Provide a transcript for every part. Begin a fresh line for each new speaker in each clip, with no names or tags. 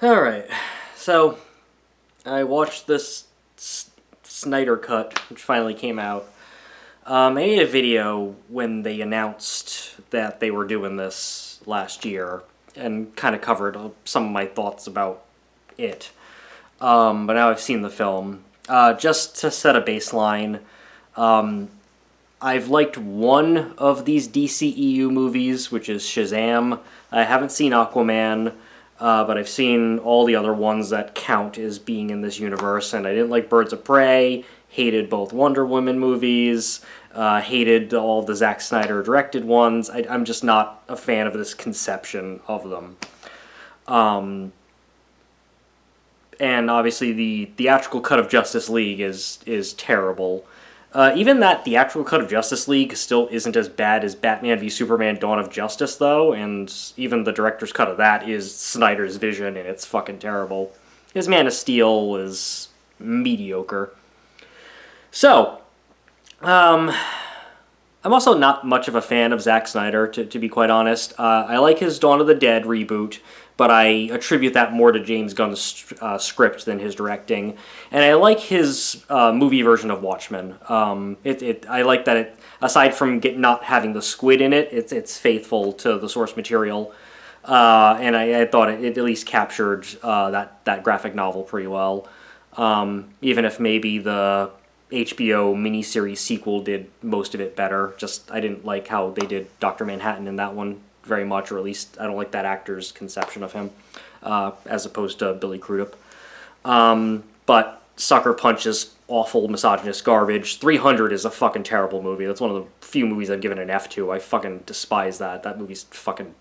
Alright, so I watched this Snyder cut, which finally came out. I made a video when they announced that they were doing this last year, and kind of covered some of my thoughts about it. But now I've seen the film. Just to set a baseline, I've liked one of these DCEU movies, which is Shazam. I haven't seen Aquaman, but I've seen all the other ones that count as being in this universe, and I didn't like Birds of Prey, hated both Wonder Woman movies, hated all the Zack Snyder directed ones. I'm just not a fan of this conception of them. And obviously the theatrical cut of Justice League is terrible. Even that theatrical cut of Justice League still isn't as bad as Batman v Superman Dawn of Justice, though, and even the director's cut of that is Snyder's vision, and it's fucking terrible. His Man of Steel is mediocre. So, I'm also not much of a fan of Zack Snyder, to be quite honest. I like his Dawn of the Dead reboot, but I attribute that more to James Gunn's script than his directing. And I like his movie version of Watchmen. I like that it, aside from not having the squid in it, it's faithful to the source material. And I thought it at least captured that graphic novel pretty well. Even if maybe the HBO miniseries sequel did most of it better. Just, I didn't like how they did Dr. Manhattan in that one very much, or at least I don't like that actor's conception of him, as opposed to Billy Crudup. But Sucker Punch is awful, misogynist garbage. 300 is a fucking terrible movie. That's one of the few movies I've given an F to. I fucking despise that. That movie's fucking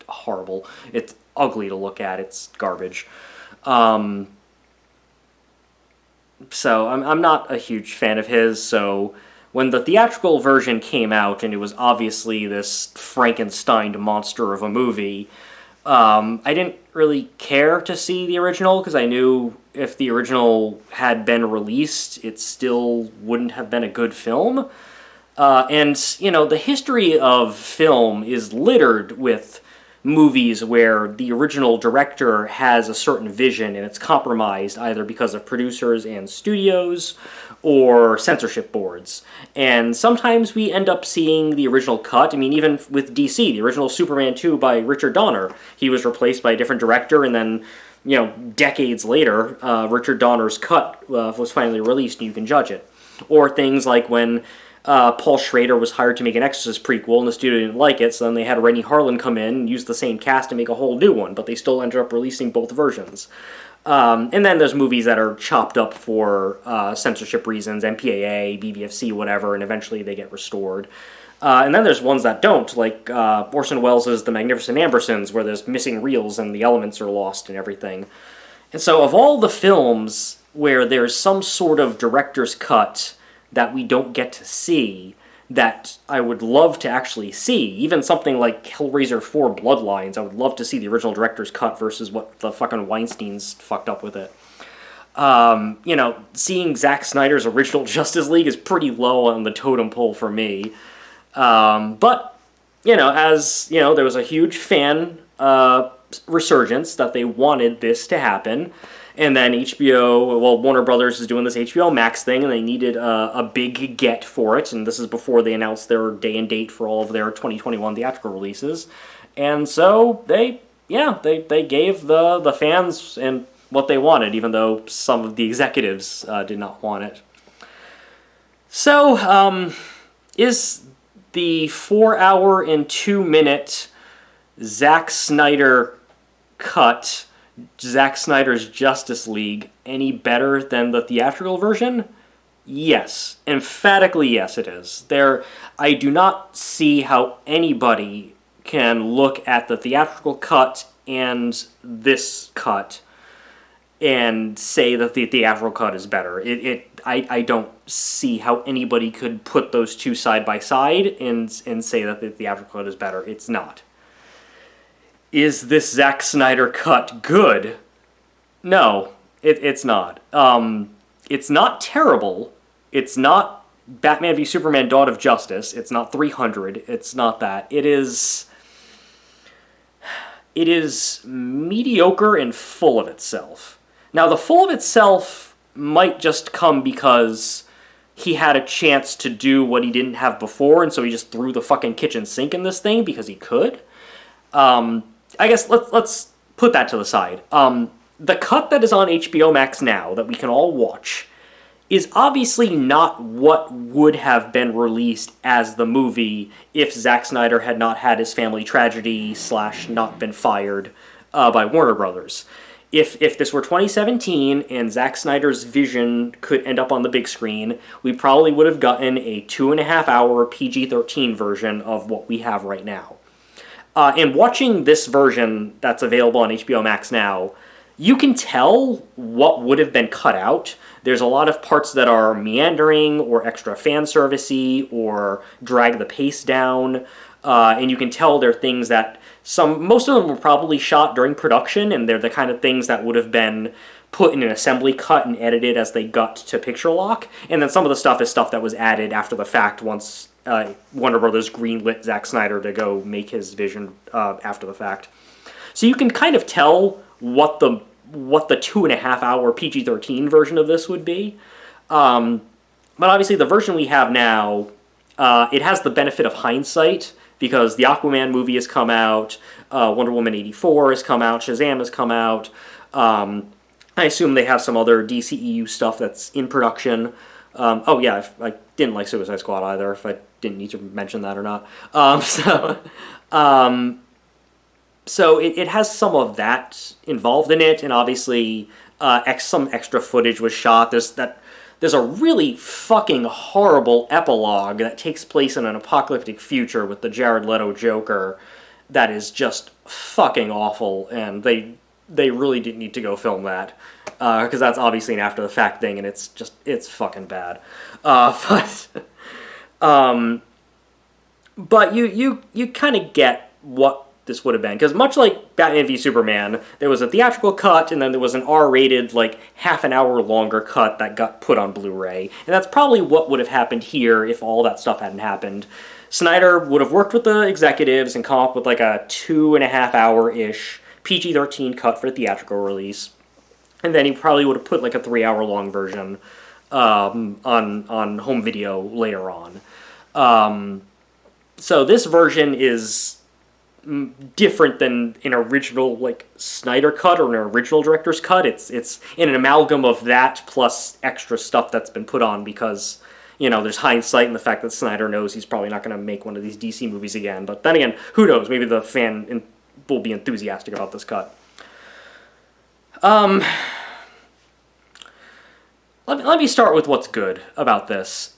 horrible. It's ugly to look at. It's garbage. So I'm not a huge fan of his, so when the theatrical version came out and it was obviously this Frankenstein monster of a movie, I didn't really care to see the original because I knew if the original had been released, it still wouldn't have been a good film. And, you know, the history of film is littered with movies where the original director has a certain vision and it's compromised either because of producers and studios or censorship boards. And sometimes we end up seeing the original cut. I mean, even with DC, the original Superman 2 by Richard Donner, he was replaced by a different director, and then, you know, decades later, Richard Donner's cut was finally released and you can judge it. Or things like when Paul Schrader was hired to make an Exorcist prequel, and the studio didn't like it, so then they had Rennie Harlan come in and use the same cast to make a whole new one, but they still ended up releasing both versions. And then there's movies that are chopped up for censorship reasons, MPAA, BBFC, whatever, and eventually they get restored. And then there's ones that don't, like Orson Welles' The Magnificent Ambersons, where there's missing reels and the elements are lost and everything. And so of all the films where there's some sort of director's cut that we don't get to see, that I would love to actually see, even something like Hellraiser 4 Bloodlines, I would love to see the original director's cut versus what the fucking Weinsteins fucked up with it. You know, seeing Zack Snyder's original Justice League is pretty low on the totem pole for me. But, you know, as, you know, there was a huge fan resurgence that they wanted this to happen. And then HBO, well, Warner Brothers is doing this HBO Max thing, and they needed a big get for it, and this is before they announced their day and date for all of their 2021 theatrical releases. And so they gave the fans and what they wanted, even though some of the executives did not want it. So, is the 4-hour and 2-minute Zack Snyder cut, Zack Snyder's Justice League, any better than the theatrical version? Yes. Emphatically yes, it is. I do not see how anybody can look at the theatrical cut and this cut and say that the theatrical cut is better. I don't see how anybody could put those two side by side and say that the theatrical cut is better. It's not. Is this Zack Snyder cut good? No, it's not. It's not terrible. It's not Batman v Superman Dawn of Justice. It's not 300. It's not that. it is mediocre and full of itself. Now, the full of itself might just come because he had a chance to do what he didn't have before, and so he just threw the fucking kitchen sink in this thing because he could. I guess let's put that to the side. The cut that is on HBO Max now, that we can all watch, is obviously not what would have been released as the movie if Zack Snyder had not had his family tragedy / not been fired by Warner Brothers. If this were 2017 and Zack Snyder's vision could end up on the big screen, we probably would have gotten a 2.5-hour PG-13 version of what we have right now. And watching this version that's available on HBO Max now, you can tell what would have been cut out. There's a lot of parts that are meandering or extra fan servicey or drag the pace down, and you can tell they're things that most of them were probably shot during production, and they're the kind of things that would have been put in an assembly cut and edited as they got to picture lock. And then some of the stuff is stuff that was added after the fact once Warner Brothers greenlit Zack Snyder to go make his vision after the fact. So you can kind of tell what the 2.5-hour PG-13 version of this would be. But obviously the version we have now, it has the benefit of hindsight, because the Aquaman movie has come out, Wonder Woman 84 has come out, Shazam has come out. I assume they have some other DCEU stuff that's in production. I didn't like Suicide Squad either, if I didn't need to mention that or not. So it has some of that involved in it, and obviously some extra footage was shot. There's a really fucking horrible epilogue that takes place in an apocalyptic future with the Jared Leto Joker that is just fucking awful, and they really didn't need to go film that, because that's obviously an after-the-fact thing, and it's fucking bad. But you kind of get what this would have been, because much like Batman v Superman, there was a theatrical cut, and then there was an R-rated, half an hour longer cut that got put on Blu-ray, and that's probably what would have happened here if all that stuff hadn't happened. Snyder would have worked with the executives and come up with a 2.5-hour-ish PG-13 cut for the theatrical release, and then he probably would have put a 3-hour-long version on home video later on. So this version is different than an original Snyder cut or an original director's cut. It's in an amalgam of that plus extra stuff that's been put on because, there's hindsight in the fact that Snyder knows he's probably not going to make one of these DC movies again. But then again, who knows? Maybe the fan will be enthusiastic about this cut. Let me start with what's good about this.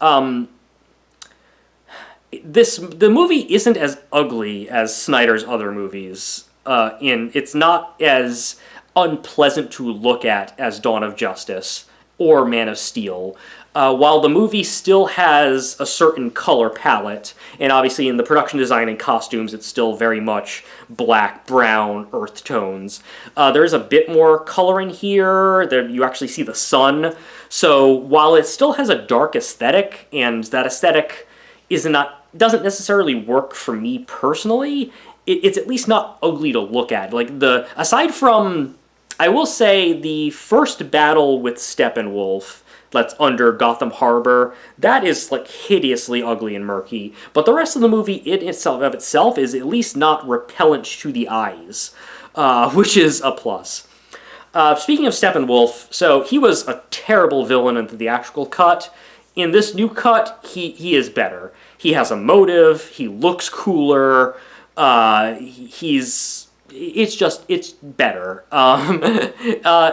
The movie isn't as ugly as Snyder's other movies. It's not as unpleasant to look at as Dawn of Justice or Man of Steel. While the movie still has a certain color palette, and obviously in the production design and costumes it's still very much black, brown, earth tones. There's a bit more color in here. You actually see the sun. So while it still has a dark aesthetic, and that aesthetic doesn't necessarily work for me personally, it's at least not ugly to look at. Aside from, I will say, the first battle with Steppenwolf that's under Gotham Harbor, that is hideously ugly and murky. But the rest of the movie in itself is at least not repellent to the eyes, which is a plus. Speaking of Steppenwolf, so he was a terrible villain in the theatrical cut. In this new cut, he is better. He has a motive. He looks cooler. It's better.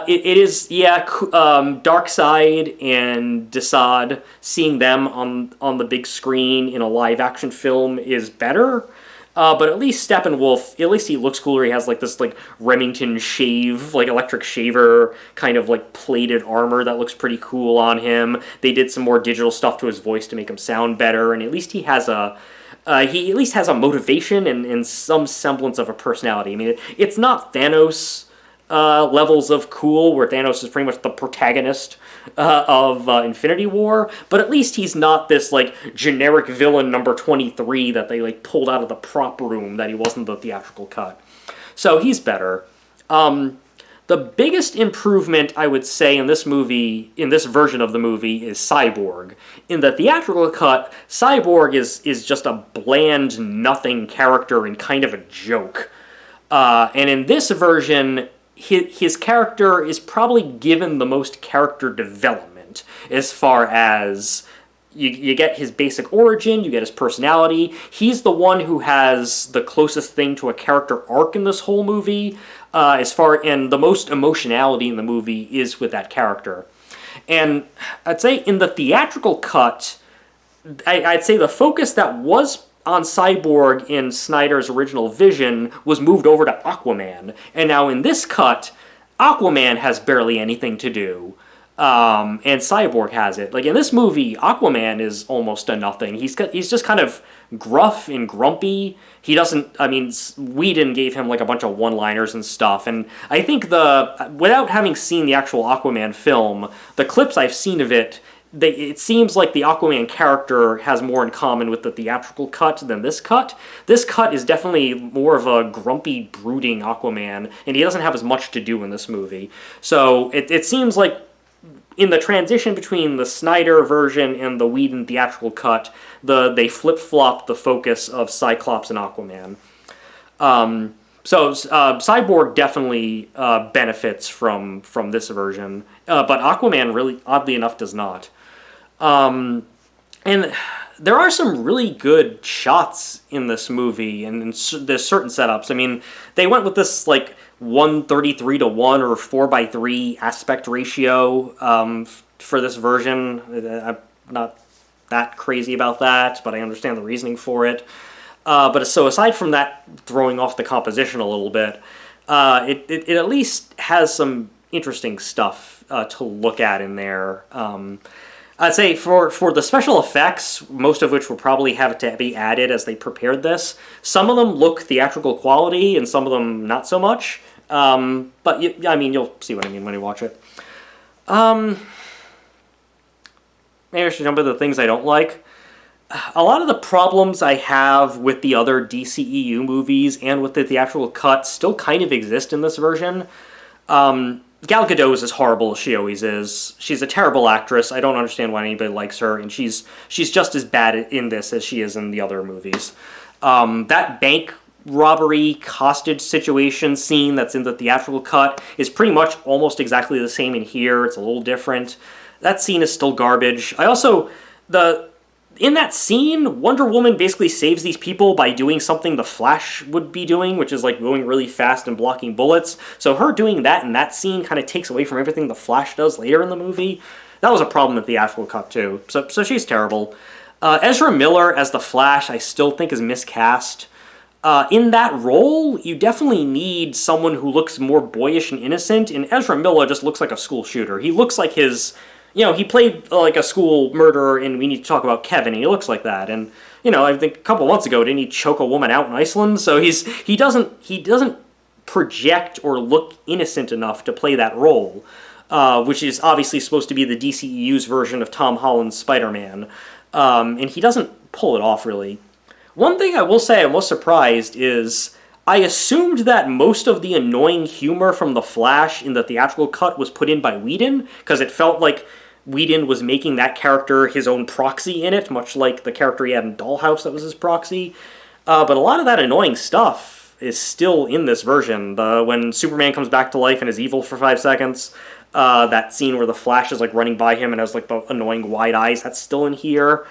It is Darkseid and Desaad, seeing them on the big screen in a live action film is better. But at least Steppenwolf, at least he looks cooler. He has this Remington shave, electric shaver kind of plated armor that looks pretty cool on him. They did some more digital stuff to his voice to make him sound better, and at least he has a motivation and some semblance of a personality. I mean, it's not Thanos levels of cool, where Thanos is pretty much the protagonist of Infinity War, but at least he's not this generic villain number 23 that they pulled out of the prop room that he was in the theatrical cut. So he's better. The biggest improvement, I would say, in this movie, in this version of the movie, is Cyborg. In the theatrical cut, Cyborg is just a bland, nothing character and kind of a joke. And in this version, his character is probably given the most character development, as far as you get his basic origin, you get his personality. He's the one who has the closest thing to a character arc in this whole movie, and the most emotionality in the movie is with that character. And I'd say in the theatrical cut, I'd say the focus that was on Cyborg in Snyder's original vision was moved over to Aquaman. And now in this cut, Aquaman has barely anything to do. And Cyborg has it. Like, in this movie, Aquaman is almost a nothing. He's just kind of gruff and grumpy. He doesn't, I mean, Whedon gave him, like, a bunch of one-liners and stuff, and I think without having seen the actual Aquaman film, the clips I've seen of it, it seems like the Aquaman character has more in common with the theatrical cut than this cut. This cut is definitely more of a grumpy, brooding Aquaman, and he doesn't have as much to do in this movie. So it seems like in the transition between the Snyder version and the Whedon theatrical cut, they flip-flopped the focus of Cyclops and Aquaman. So Cyborg definitely benefits from this version, but Aquaman really, oddly enough, does not. And there are some really good shots in this movie, and there's certain setups. I mean, they went with this, like, 1:33 to 1 or 4:3 aspect ratio for this version. I'm not that crazy about that, but I understand the reasoning for it. But so aside from that throwing off the composition a little bit, it at least has some interesting stuff to look at in there. I'd say for the special effects, most of which will probably have to be added as they prepared this, some of them look theatrical quality and some of them not so much. But I mean, you'll see what I mean when you watch it. Maybe I should jump into the things I don't like. A lot of the problems I have with the other DCEU movies and with the theatrical cut still kind of exist in this version. Gal Gadot is as horrible as she always is. She's a terrible actress. I don't understand why anybody likes her, and she's just as bad in this as she is in the other movies. That bank robbery hostage situation scene that's in the theatrical cut is pretty much almost exactly the same in here. It's a little different. That scene is still garbage. In that scene, Wonder Woman basically saves these people by doing something the Flash would be doing, which is like going really fast and blocking bullets. So her doing that in that scene kind of takes away from everything the Flash does later in the movie. That was a problem in the theatrical cut too. So she's terrible. Ezra Miller as the Flash I still think is miscast. In that role, you definitely need someone who looks more boyish and innocent, and Ezra Miller just looks like a school shooter. He looks like he played like a school murderer in We Need to Talk About Kevin, and he looks like that. And, I think a couple months ago, didn't he choke a woman out in Iceland? So he doesn't project or look innocent enough to play that role, which is obviously supposed to be the DCEU's version of Tom Holland's Spider-Man. And he doesn't pull it off, really. One thing I will say I'm most surprised is I assumed that most of the annoying humor from The Flash in the theatrical cut was put in by Whedon, because it felt like Whedon was making that character his own proxy in it, much like the character he had in Dollhouse that was his proxy. But a lot of that annoying stuff is still in this version. When Superman comes back to life and is evil for 5 seconds, that scene where the Flash is like running by him and has like the annoying wide eyes, that's still in here.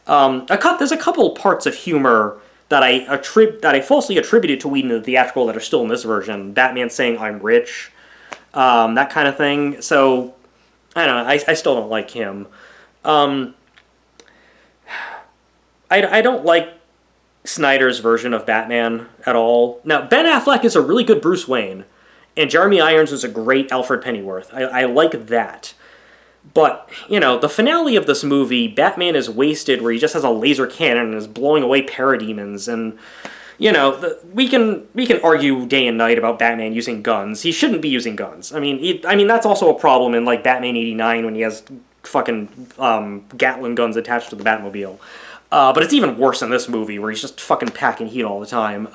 There's a couple parts of humor that I falsely attributed to Whedon in the theatrical that are still in this version. Batman saying "I'm rich," that kind of thing. So I don't know. I still don't like him. I don't like Snyder's version of Batman at all. Now, Ben Affleck is a really good Bruce Wayne, and Jeremy Irons is a great Alfred Pennyworth. I like that. But, the finale of this movie, Batman is wasted where he just has a laser cannon and is blowing away parademons, and, we can argue day and night about Batman using guns. He shouldn't be using guns. I mean, that's also a problem in, like, Batman 89 when he has fucking Gatling guns attached to the Batmobile. But it's even worse in this movie, where he's just fucking packing heat all the time.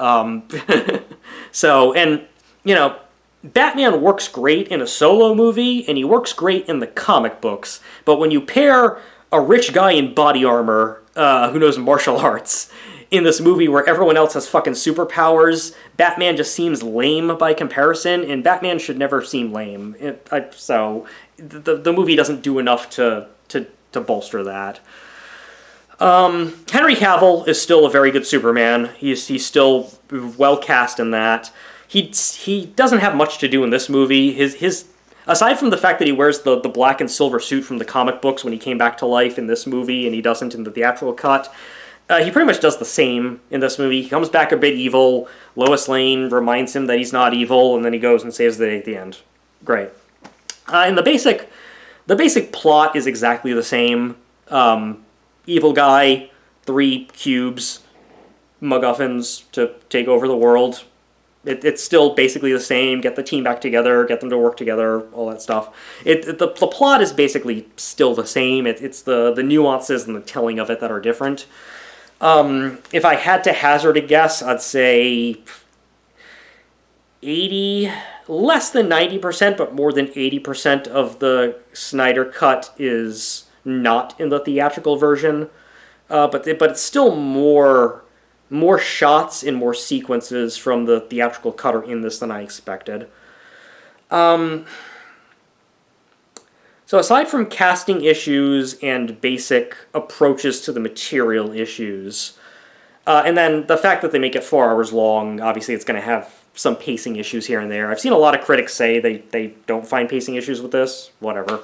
So, and, you know, Batman works great in a solo movie, and he works great in the comic books, but when you pair a rich guy in body armor, who knows martial arts, in this movie where everyone else has fucking superpowers, Batman just seems lame by comparison, and Batman should never seem lame. So, the movie doesn't do enough to bolster that. Henry Cavill is still a very good Superman. He's still well cast in that. He doesn't have much to do in this movie. His aside from the fact that he wears the black and silver suit from the comic books when he came back to life in this movie, and he doesn't in the theatrical cut, he pretty much does the same in this movie. He comes back a bit evil. Lois Lane reminds him that he's not evil, and then he goes and saves the day at the end. Great. And the basic plot is exactly the same. Evil guy, 3 cubes, MacGuffins to take over the world. It's still basically the same. Get the team back together, get them to work together, all that stuff. The plot is basically still the same. It's the nuances and the telling of it that are different. If I had to hazard a guess, I'd say 80, less than 90%, but more than 80% of the Snyder cut is not in the theatrical version. But it's still more shots and more sequences from the theatrical cut are in this than I expected. So aside from casting issues and basic approaches to the material issues, and then the fact that they make it 4 hours long, obviously it's going to have some pacing issues here and there. I've seen a lot of critics say they don't find pacing issues with this. Whatever.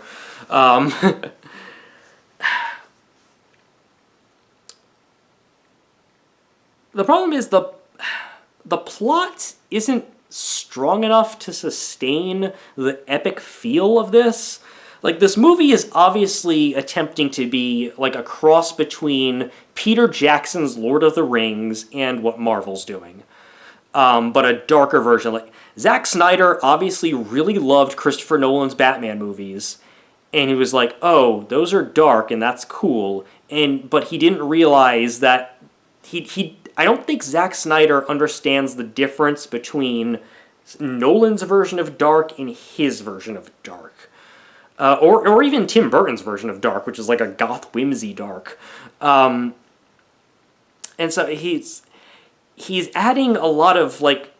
The problem is the plot isn't strong enough to sustain the epic feel of this. Like, this movie is obviously attempting to be like a cross between Peter Jackson's Lord of the Rings and what Marvel's doing. But a darker version. Like, Zack Snyder obviously really loved Christopher Nolan's Batman movies, and he was like, oh, those are dark and that's cool. But he didn't realize that I don't think Zack Snyder understands the difference between Nolan's version of dark and his version of dark. Or even Tim Burton's version of dark, which is like a goth whimsy dark. And so he's adding a lot of like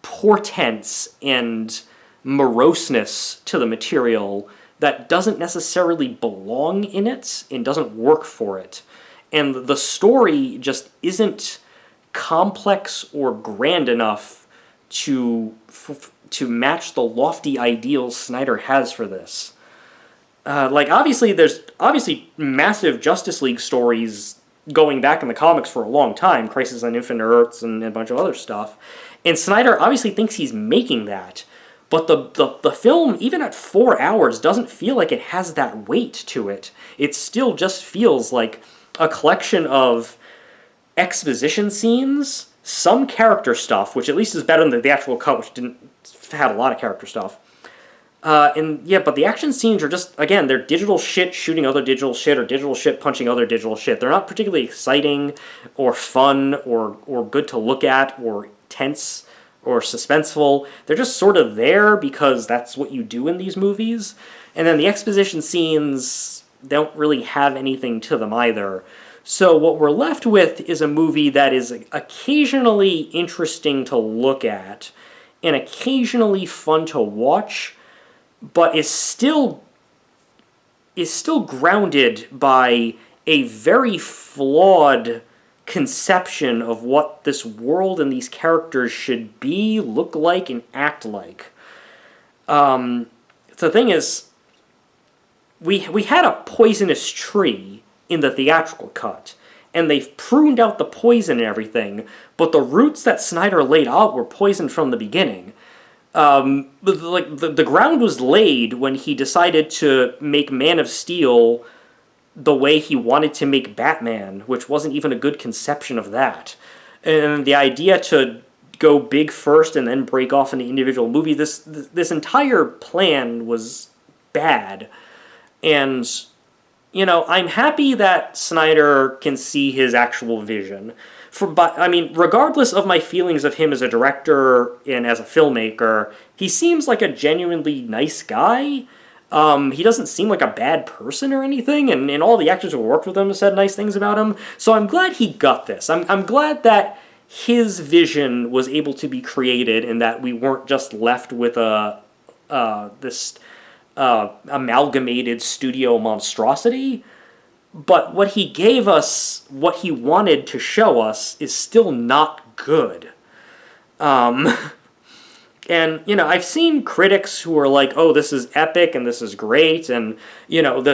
portents and moroseness to the material that doesn't necessarily belong in it and doesn't work for it. And the story just isn't complex or grand enough to match the lofty ideals Snyder has for this. There's massive Justice League stories going back in the comics for a long time, Crisis on Infinite Earths and a bunch of other stuff. And Snyder obviously thinks he's making that, but the film, even at 4 hours, doesn't feel like it has that weight to it. It still just feels like a collection of exposition scenes, some character stuff, which at least is better than the actual cut, which didn't have a lot of character stuff. But the action scenes are just, again, they're digital shit shooting other digital shit, or digital shit punching other digital shit. They're not particularly exciting, or fun, or good to look at, or tense, or suspenseful. They're just sort of there because that's what you do in these movies. And then the exposition scenes don't really have anything to them either. So what we're left with is a movie that is occasionally interesting to look at and occasionally fun to watch, but is still grounded by a very flawed conception of what this world and these characters should be, look like, and act like. The thing is, we had a poisonous tree in the theatrical cut, and they've pruned out the poison and everything, but the roots that Snyder laid out were poisoned from the beginning. The ground was laid when he decided to make Man of Steel the way he wanted to make Batman, which wasn't even a good conception of that. And the idea to go big first and then break off into individual movie, this entire plan was bad. And I'm happy that Snyder can see his actual vision. But I mean, regardless of my feelings of him as a director and as a filmmaker, he seems like a genuinely nice guy. He doesn't seem like a bad person or anything, and all the actors who worked with him have said nice things about him. So I'm glad he got this. I'm glad that his vision was able to be created, and that we weren't just left with this amalgamated studio monstrosity. But what he gave us, what he wanted to show us, is still not good. And, I've seen critics who are like, oh, this is epic and this is great, and,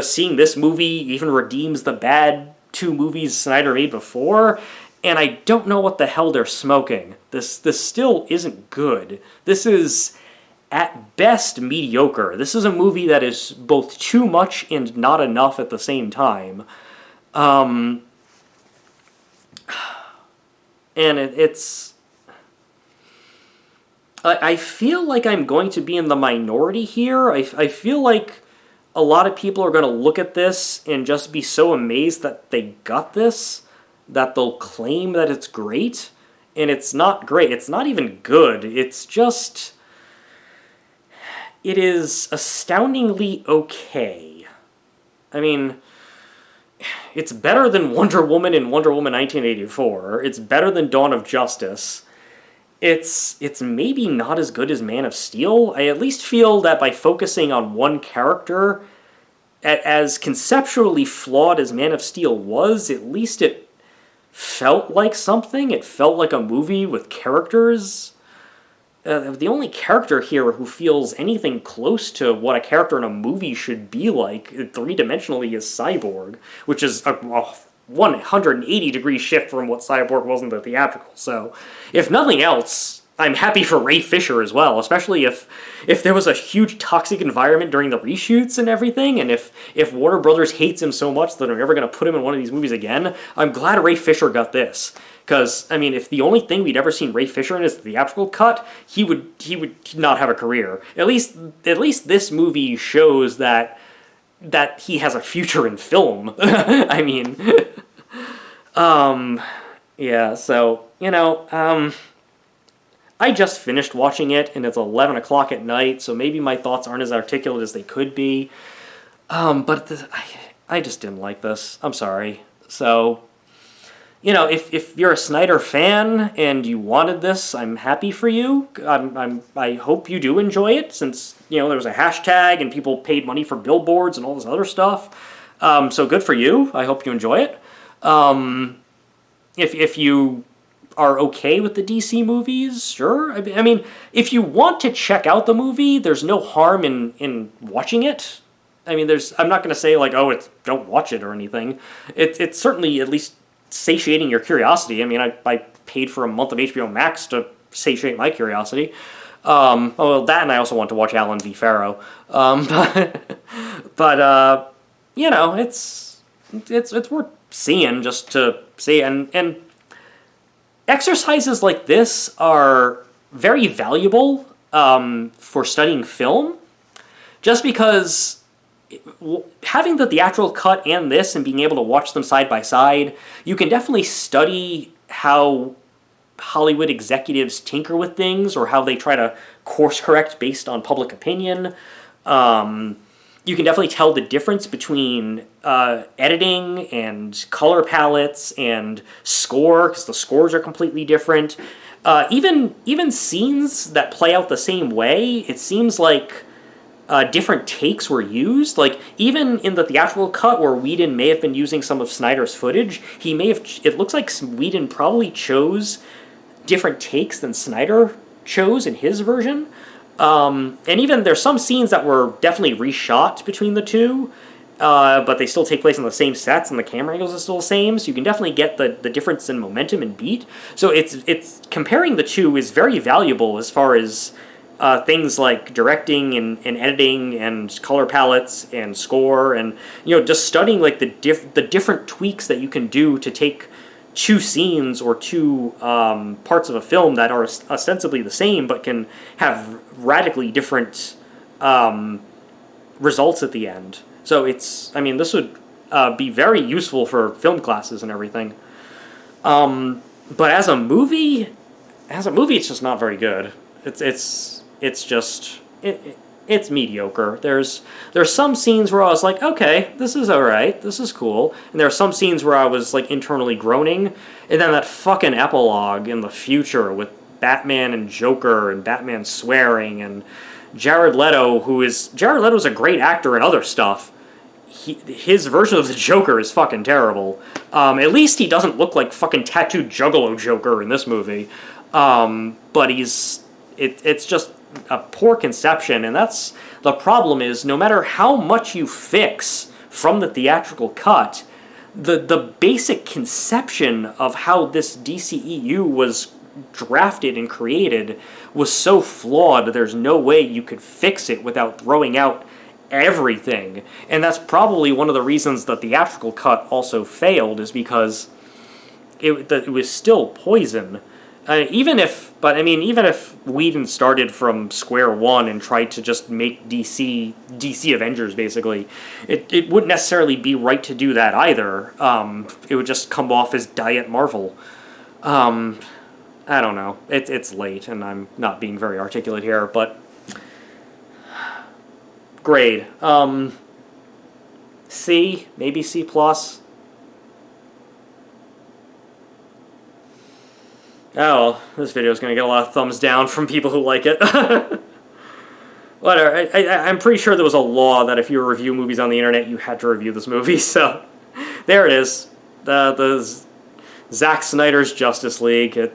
seeing this movie even redeems the bad two movies Snyder made before, and I don't know what the hell they're smoking. This still isn't good. This is, at best, mediocre. This is a movie that is both too much and not enough at the same time. And it's... I feel like I'm going to be in the minority here. I feel like a lot of people are going to look at this and just be so amazed that they got this, that they'll claim that it's great, and it's not great. It's not even good. It's just... It is astoundingly okay. I mean, it's better than Wonder Woman and Wonder Woman 1984. It's better than Dawn of Justice. It's maybe not as good as Man of Steel. I at least feel that by focusing on one character, as conceptually flawed as Man of Steel was, at least it felt like something. It felt like a movie with characters. The only character here who feels anything close to what a character in a movie should be like, three-dimensionally, is Cyborg, which is a 180-degree shift from what Cyborg was in the theatrical. So, if nothing else, I'm happy for Ray Fisher as well, especially if there was a huge toxic environment during the reshoots and everything, and if Warner Brothers hates him so much that they're never going to put him in one of these movies again. I'm glad Ray Fisher got this. Because, I mean, if the only thing we'd ever seen Ray Fisher in is the theatrical cut, he would not have a career. At least this movie shows that he has a future in film. I mean, yeah, so, I just finished watching it, and it's 11 o'clock at night, so maybe my thoughts aren't as articulate as they could be. But I just didn't like this. I'm sorry. So... if you're a Snyder fan and you wanted this, I'm happy for you. I hope you do enjoy it, since, there was a hashtag and people paid money for billboards and all this other stuff. So good for you. I hope you enjoy it. If you are okay with the DC movies, sure. I mean, if you want to check out the movie, there's no harm in watching it. I mean, I'm not going to say, like, oh, don't watch it or anything. It's certainly at least satiating your curiosity. I mean, I paid for a month of HBO Max to satiate my curiosity. Well, that, and I also want to watch Alan v. Farrow. But it's worth seeing just to see. And exercises like this are very valuable for studying film, just because having the theatrical cut and this and being able to watch them side by side, you can definitely study how Hollywood executives tinker with things, or how they try to course correct based on public opinion. You can definitely tell the difference between editing and color palettes and score, because the scores are completely different. Even scenes that play out the same way, it seems like different takes were used. Like, even in the theatrical cut where Whedon may have been using some of Snyder's footage, it looks like Whedon probably chose different takes than Snyder chose in his version. And even there's some scenes that were definitely reshot between the two, but they still take place on the same sets and the camera angles are still the same, so you can definitely get the difference in momentum and beat. So it's comparing the two is very valuable as far as things like directing and editing and color palettes and score, and just studying like the different tweaks that you can do to take two scenes or two parts of a film that are ostensibly the same but can have radically different results at the end. So this would be very useful for film classes and everything. But as a movie, it's just not very good. It's mediocre. There's some scenes where I was like, okay, this is alright, this is cool. And there are some scenes where I was like internally groaning. And then that fucking epilogue in the future with Batman and Joker and Batman swearing and Jared Leto's a great actor in other stuff. His version of the Joker is fucking terrible. At least he doesn't look like fucking tattooed Juggalo Joker in this movie. But it's just a poor conception, and that's the problem. Is no matter how much you fix from the theatrical cut, the basic conception of how this DCEU was drafted and created was so flawed. There's no way you could fix it without throwing out everything. And that's probably one of the reasons the theatrical cut also failed, is because it was still poison. Even if Whedon started from square one and tried to just make DC Avengers, basically, it wouldn't necessarily be right to do that either. It would just come off as Diet Marvel. I don't know. It's late, and I'm not being very articulate here, but grade. C, maybe C+. Oh, well, this video is going to get a lot of thumbs down from people who like it. Whatever. I'm pretty sure there was a law that if you review movies on the internet, you had to review this movie, so there it is. The Zack Snyder's Justice League.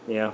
Yeah.